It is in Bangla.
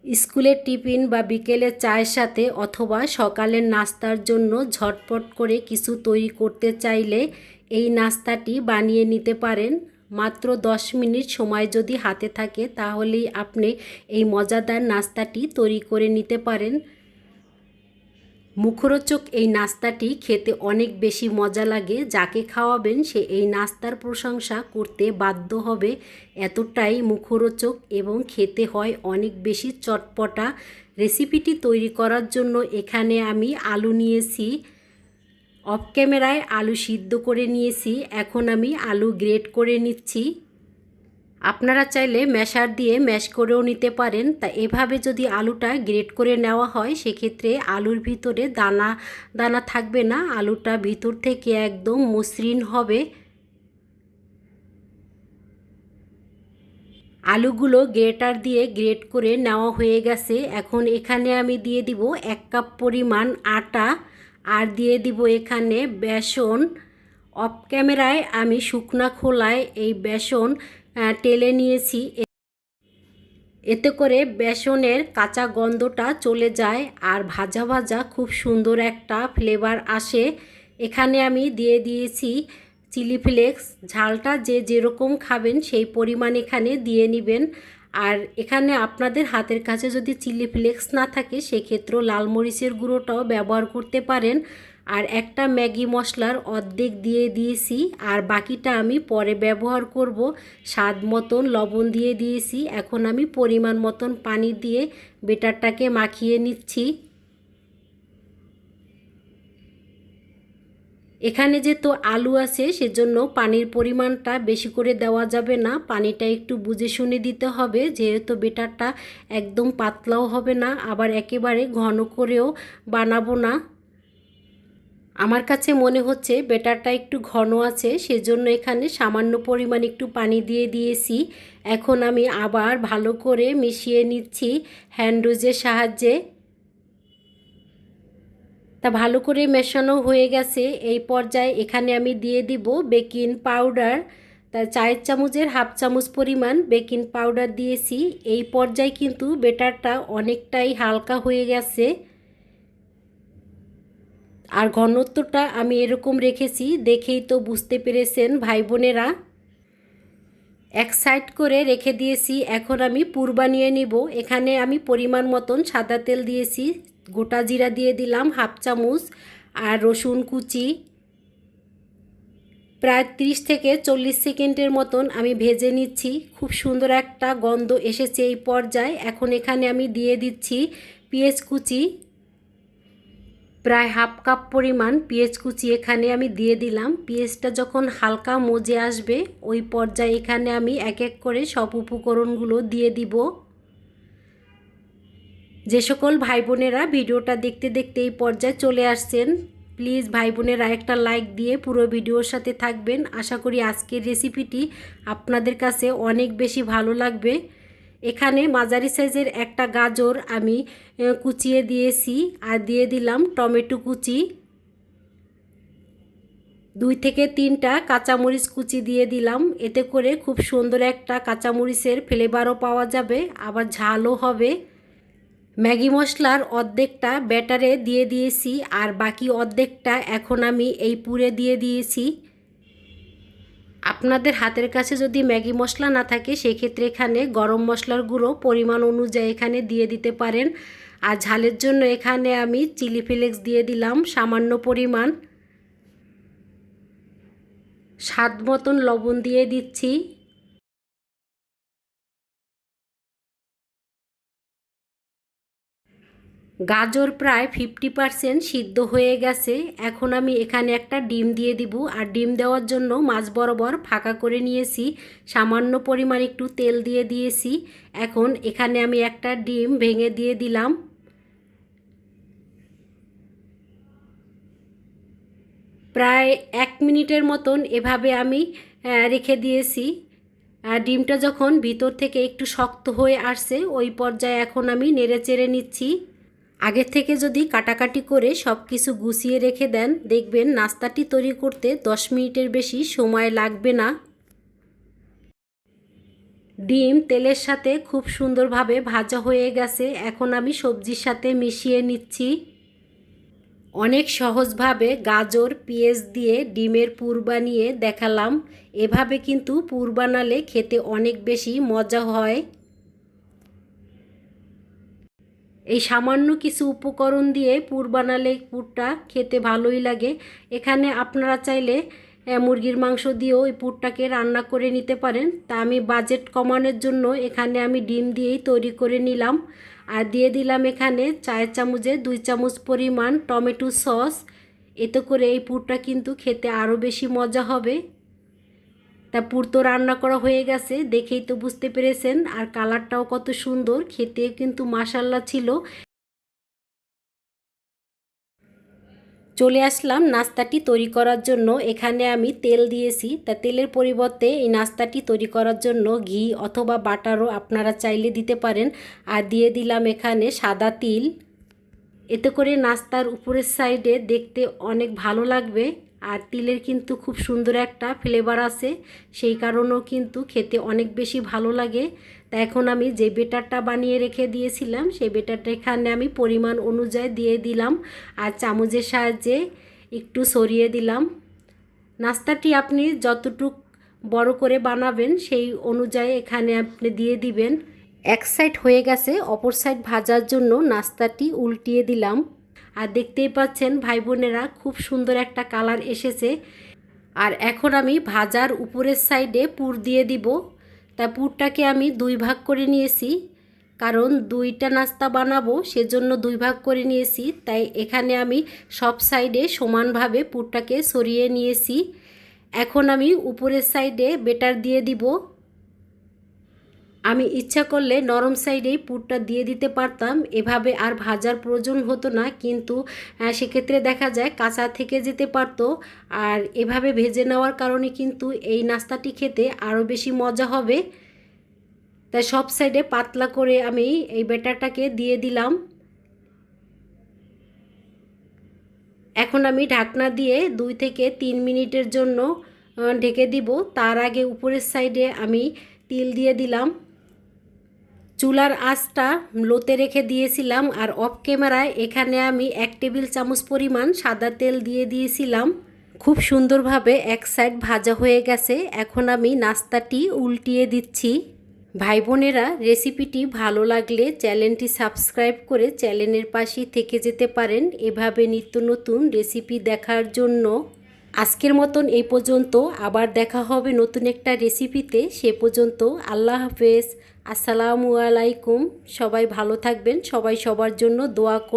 স্কুলের টিফিন বা বিকেলের চায়ের সাথে অথবা সকালের নাস্তার জন্য ঝটপট করে কিছু তৈরি করতে চাইলে এই নাস্তাটি বানিয়ে নিতে পারেন। মাত্র 10 মিনিট সময় যদি হাতে থাকে তাহলেই আপনি এই মজাদার নাস্তাটি তৈরি করে নিতে পারেন। মুখরোচক এই নাস্তাটি খেতে অনেক বেশি মজা লাগে। যাকে খাওয়াবেন সে এই নাস্তার প্রশংসা করতে বাধ্য হবে, এতটাই মুখরোচক এবং খেতে হয় অনেক বেশি চটপটা। রেসিপিটি তৈরি করার জন্য এখানে আমি আলু নিয়েছি। অফ ক্যামেরায় আলু সিদ্ধ করে নিয়েছি। এখন আমি আলু গ্রেট করে নিচ্ছি। আপনারা চাইলে ম্যাশার দিয়ে ম্যাশ করেও নিতে পারেন। তা এভাবে যদি আলুটা গ্রেট করে নেওয়া হয় সেক্ষেত্রে আলুর ভিতরে দানা দানা থাকবে না, আলুটা ভিতর থেকে একদম মসৃণ হবে। আলুগুলো গ্রেটার দিয়ে গ্রেট করে নেওয়া হয়ে গেছে। এখন এখানে আমি দিয়ে দিব 1 কাপ পরিমাণ আটা আর দিয়ে দিব এখানে বেসন। অফ ক্যামেরায় আমি শুকনা খোলায় এই বেসন টেলে নিয়েছি, এতে করে বেসনের কাঁচা গন্ধটা চলে যায় আর ভাজা ভাজা খুব সুন্দর একটা ফ্লেভার আসে। এখানে আমি দিয়ে দিয়েছি চিলি ফ্লেক্স। ঝালটা যে যেরকম খাবেন সেই পরিমাণ এখানে দিয়ে নেবেন। আর এখানে আপনাদের হাতের কাছে যদি চিলি ফ্লেক্স না থাকে সেক্ষেত্রে লাল মরিচের গুঁড়োটাও ব্যবহার করতে পারেন। আর একটা ম্যাগি মশলার অর্ধেক দিয়ে দিয়েছি আর বাকিটা আমি পরে ব্যবহার করব। স্বাদ মতন লবণ দিয়ে দিয়েছি। এখন আমি পরিমাণ মতন পানি দিয়ে বেটারটাকে মাখিয়ে নিচ্ছি। এখানে যেহেতু আলু আছে সেজন্য পানির পরিমাণটা বেশি করে দেওয়া যাবে না, পানিটা একটু বুঝে শুনে দিতে হবে, যেহেতু বেটারটা একদম পাতলাও হবে না আবার একেবারে ঘন করেও বানাবো না। আমার কাছে মনে হচ্ছে বেটারটা একটু ঘন আছে, সেজন্য এখানে সামান্য পরিমাণ একটু পানি দিয়ে দিয়েছি। এখন আমি আবার ভালো করে মিশিয়ে নিচ্ছি হ্যান্ড উইচের সাহায্যে। তা ভালো করে মেশানো হয়ে গেছে। এই পর্যায়ে এখানে আমি দিয়ে দিব বেকিং পাউডার। তা চায়ের চামচের হাফ চামচ পরিমাণ বেকিং পাউডার দিয়েছি। এই পর্যায়ে কিন্তু বেটারটা অনেকটাই হালকা হয়ে গেছে আর ঘনত্বটা আমি এরকম রেখেছি, দেখেই তো বুঝতে পেরেছেন ভাই বোনেরা। এক সাইড করে রেখে দিয়েছি। এখন আমি পুর বানিয়ে নিব। এখানে আমি পরিমাণ মতন সাদা তেল দিয়েছি, গোটা জিরা দিয়ে দিলাম হাফ চামচ আর রসুন কুচি। প্রায় 30 থেকে 40 সেকেন্ডের মতন আমি ভেজে নিচ্ছি। খুব সুন্দর একটা গন্ধ এসেছে এই পর্যায়ে। এখন এখানে আমি দিয়ে দিচ্ছি পেঁয়াজ কুচি। প্রায় হাফ কাপ পরিমাণ পেঁয়াজ কুচি এখানে আমি দিয়ে দিলাম। পেঁয়াজটা যখন হালকা মজে আসবে ওই পর্যায়ে এখানে আমি এক এক করে সব উপকরণগুলো দিয়ে দিব। যে সকল ভাই বোনেরা ভিডিওটা দেখতে দেখতে এই পর্যায়ে চলে আসছেন, প্লিজ ভাই বোনেরা একটা লাইক দিয়ে পুরো ভিডিওর সাথে থাকবেন। আশা করি আজকের রেসিপিটি আপনাদের কাছে অনেক বেশি ভালো লাগবে। এখানে মাঝারি সাইজের একটা গাজর আমি কুচিয়ে দিয়েছি আর দিয়ে দিলাম টমেটো কুচি। 2 থেকে 3টা কাঁচামরিচ কুচি দিয়ে দিলাম, এতে করে খুব সুন্দর একটা কাঁচামরিচের ফ্লেভারও পাওয়া যাবে আবার ঝালও হবে। ম্যাগি মশলার অর্ধেকটা ব্যাটারে দিয়ে দিয়েছি আর বাকি অর্ধেকটা এখন আমি এই পুরে দিয়ে দিয়েছি। আপনাদের হাতের কাছে যদি ম্যাগি মশলা না থাকে সেক্ষেত্রে এখানে গরম মশলার গুঁড়ো পরিমাণ অনুযায়ী এখানে দিয়ে দিতে পারেন। আর ঝালের জন্য এখানে আমি চিলি ফ্লেক্স দিয়ে দিলাম সামান্য পরিমাণ, স্বাদ মতন লবণ দিয়ে দিচ্ছি। গাজর প্রায় 50% সিদ্ধ হয়ে গেছে। এখন আমি এখানে একটা ডিম দিয়ে দিব আর ডিম দেওয়ার জন্য মাঝ বরাবর ফাঁকা করে নিয়েছি, সামান্য পরিমাণ একটু তেল দিয়ে দিয়েছি। এখন এখানে আমি একটা ডিম ভেঙে দিয়ে দিলাম। প্রায় 1 মিনিটের মতন এভাবে আমি রেখে দিয়েছি। ডিমটা যখন ভিতর থেকে একটু শক্ত হয়ে আসছে ওই পর্যায়ে এখন আমি নেড়ে চেড়ে নিচ্ছি। আগের থেকে যদি কাটাকাটি করে সব কিছু গুছিয়ে রেখে দেন দেখবেন নাস্তাটি তৈরি করতে 10 মিনিটের বেশি সময় লাগবে না। ডিম তেলের সাথে খুব সুন্দরভাবে ভাজা হয়ে গেছে। এখন আমি সবজির সাথে মিশিয়ে নিচ্ছি। অনেক সহজভাবে গাজর পেঁয়াজ দিয়ে ডিমের পুর বানিয়ে দেখালাম। এভাবে কিন্তু পুর বানালে খেতে অনেক বেশি মজা হয়। এই সামান্য কিছু উপকরণ দিয়ে পুর বানালে পুরটা খেতে ভালোই লাগে। এখানে আপনারা চাইলে মুরগির মাংস দিয়েও এই পুরটাকে রান্না করে নিতে পারেন। তা আমি বাজেট কমানোর জন্য এখানে আমি ডিম দিয়েই তৈরি করে নিলাম। আর দিয়ে দিলাম এখানে চায়ের চামচে 2 চামচ পরিমাণ টমেটো সস। এতে করে এই পুরটা কিন্তু খেতে আরও বেশি মজা হবে। তা পুর তো রান্না করা হয়ে গেছে, দেখেই তো বুঝতে পেরেছেন। আর কালারটাও কত সুন্দর, খেতে কিন্তু মাশাল্লাহ ছিল। চলে আসলাম নাস্তাটি তৈরি করার জন্য। এখানে আমি তেল দিয়েছি। তা তেলের পরিবর্তে এই নাস্তাটি তৈরি করার জন্য ঘি অথবা বাটারও আপনারা চাইলে দিতে পারেন। আর দিয়ে দিলাম এখানে সাদা তিল। এতে করে নাস্তার উপরের সাইডে দেখতে অনেক ভালো লাগবে। আর তিলের কিন্তু খুব সুন্দর একটা ফ্লেভার আছে, সেই কারণেও কিন্তু খেতে অনেক বেশি ভালো লাগে। তা এখন আমি যে বেটারটা বানিয়ে রেখে দিয়েছিলাম সেই বেটারটা এখানে আমি পরিমাণ অনুযায়ী দিয়ে দিলাম। আর চামচের সাহায্যে একটু সরিয়ে দিলাম। নাস্তাটি আপনি যতটুক বড় করে বানাবেন সেই অনুযায়ী এখানে আপনি দিয়ে দিবেন। এক সাইড হয়ে গেছে, অপর সাইড ভাজার জন্য নাস্তাটি উল্টিয়ে দিলাম। আর দেখতেই পাচ্ছেন ভাই বোনেরা খুব সুন্দর একটা কালার এসেছে। আর এখন আমি ভাজার উপরের সাইডে পুর দিয়ে দিব। তা পুরটাকে আমি 2 ভাগ করে নিয়েছি, কারণ 2টা নাস্তা বানাবো সেজন্য 2 ভাগ করে নিয়েছি। তাই এখানে আমি সব সাইডে সমানভাবে পুরটাকে সরিয়ে নিয়েছি। এখন আমি উপরের সাইডে বেটার দিয়ে দিব। আমি ইচ্ছা করলে নরম সাইডেই পুরটা দিয়ে দিতে পারতাম, এভাবে আর ভাজার প্রয়োজন হতো না। কিন্তু সেক্ষেত্রে দেখা যায় কাঁচা থেকে যেতে পারতো। আর এভাবে ভেজে নেওয়ার কারণে কিন্তু এই নাস্তাটি খেতে আরও বেশি মজা হবে। তাই সব সাইডে পাতলা করে আমি এই ব্যাটারটাকে দিয়ে দিলাম। এখন আমি ঢাকনা দিয়ে 2 থেকে 3 মিনিটের জন্য ঢেকে দিব। তার আগে উপরের সাইডে আমি তিল দিয়ে দিলাম। চুলার আঁচটা লোতে রেখে দিয়েছিলাম। আর অফ ক্যামেরায় এখানে আমি 1 টেবিল চামচ পরিমাণ সাদা তেল দিয়ে দিয়েছিলাম। খুব সুন্দরভাবে এক সাইড ভাজা হয়ে গেছে। এখন আমি নাস্তাটি উল্টিয়ে দিচ্ছি। ভাই বোনেরা, রেসিপিটি ভালো লাগলে চ্যানেলটি সাবস্ক্রাইব করে চ্যানেলের পাশেই থেকে যেতে পারেন এভাবে নিত্য নতুন রেসিপি দেখার জন্য। আজকের মতন এই পর্যন্ত, আবার দেখা হবে নতুন একটা রেসিপিতে। সে পর্যন্ত আল্লাহ হাফেজ, আসসালামু আলাইকুম। সবাই ভালো থাকবেন, সবাই সবার জন্য দোয়া করবেন।